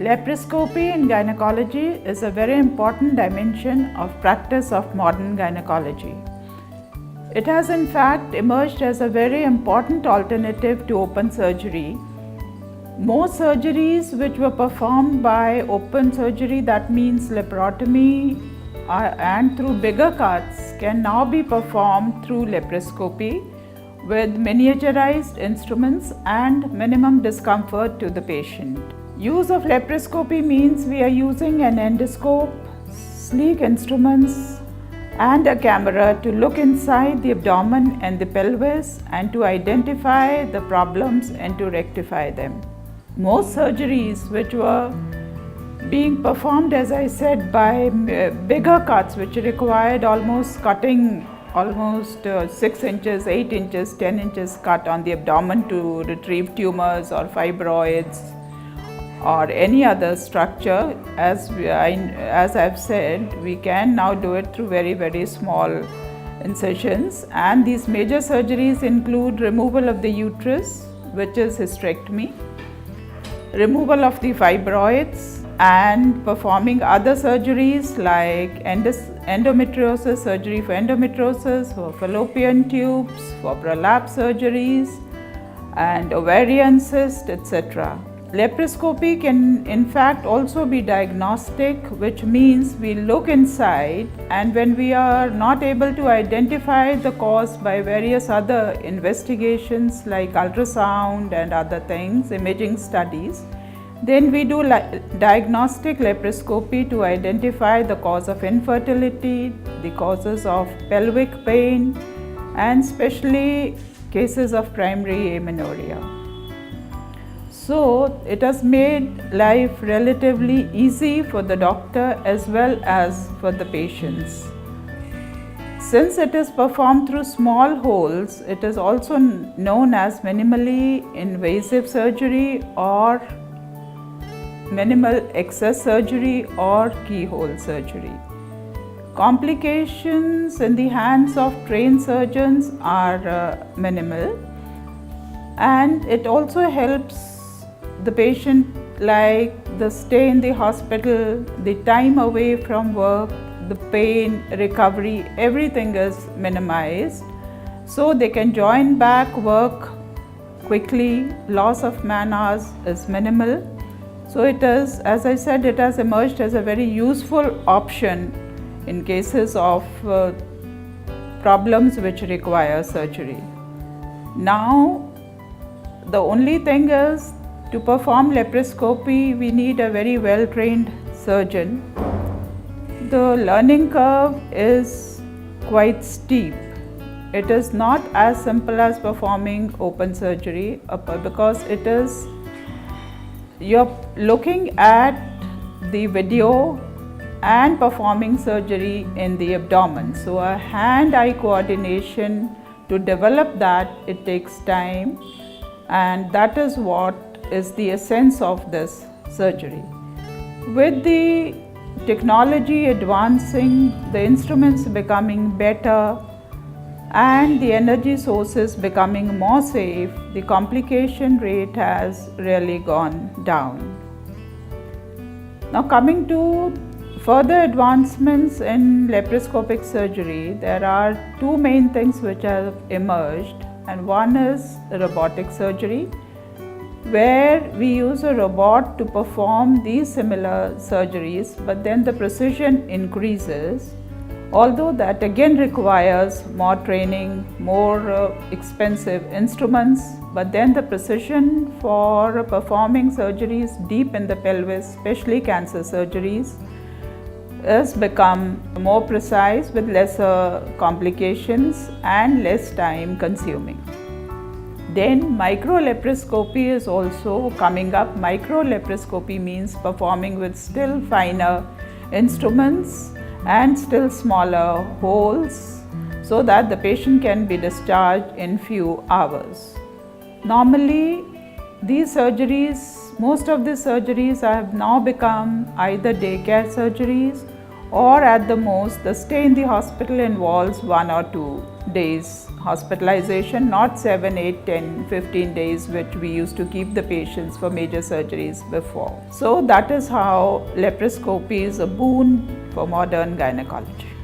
Laparoscopy in gynecology is a very important dimension of practice of modern gynecology. It has in fact emerged as a very important alternative to open surgery. Most surgeries which were performed by open surgery, that means laparotomy and through bigger cuts, can now be performed through laparoscopy with miniaturized instruments and minimum discomfort to the patient. Use of laparoscopy means we are using an endoscope, sleek instruments and a camera to look inside the abdomen and the pelvis and to identify the problems and to rectify them. Most surgeries which were being performed, as I said, by bigger cuts which required cutting 6 inches, 8 inches, 10 inches cut on the abdomen to retrieve tumors or fibroids or any other structure, as I've said, we can now do it through very, very small incisions. And these major surgeries include removal of the uterus, which is hysterectomy, removal of the fibroids, and performing other surgeries like endometriosis, surgery for endometriosis, for fallopian tubes, for prolapse surgeries, and ovarian cyst, etc. Laparoscopy can in fact also be diagnostic, which means we look inside, and when we are not able to identify the cause by various other investigations like ultrasound and other things, imaging studies, then we do diagnostic laparoscopy to identify the cause of infertility, the causes of pelvic pain, and especially cases of primary amenorrhea. So it has made life relatively easy for the doctor as well as for the patients. Since it is performed through small holes, it is also known as minimally invasive surgery or minimal access surgery or keyhole surgery. Complications in the hands of trained surgeons are minimal, and it also helps the patient, like the stay in the hospital, the time away from work, the pain, recovery, everything is minimized. So they can join back work quickly, loss of man hours is minimal. So it is, as I said, it has emerged as a very useful option in cases of problems which require surgery. Now, the only thing is, to perform laparoscopy, we need a very well-trained surgeon. The learning curve is quite steep. It is not as simple as performing open surgery because you're looking at the video and performing surgery in the abdomen. So a hand-eye coordination, to develop that, it takes time, and that is what is the essence of this surgery. With the technology advancing, the instruments becoming better, and the energy sources becoming more safe, the complication rate has really gone down. Now, coming to further advancements in laparoscopic surgery, there are two main things which have emerged, and one is robotic surgery, where we use a robot to perform these similar surgeries, but then the precision increases, although that again requires more training, more expensive instruments, but then the precision for performing surgeries deep in the pelvis, especially cancer surgeries, has become more precise with lesser complications and less time consuming. Then micro-laparoscopy is also coming up. Micro-laparoscopy means performing with still finer instruments and still smaller holes so that the patient can be discharged in few hours. Normally, most of these surgeries have now become either daycare surgeries, or at the most, the stay in the hospital involves 1 or 2 days hospitalization, not 7, 8, 10, 15 days, which we used to keep the patients for major surgeries before. So that is how laparoscopy is a boon for modern gynecology.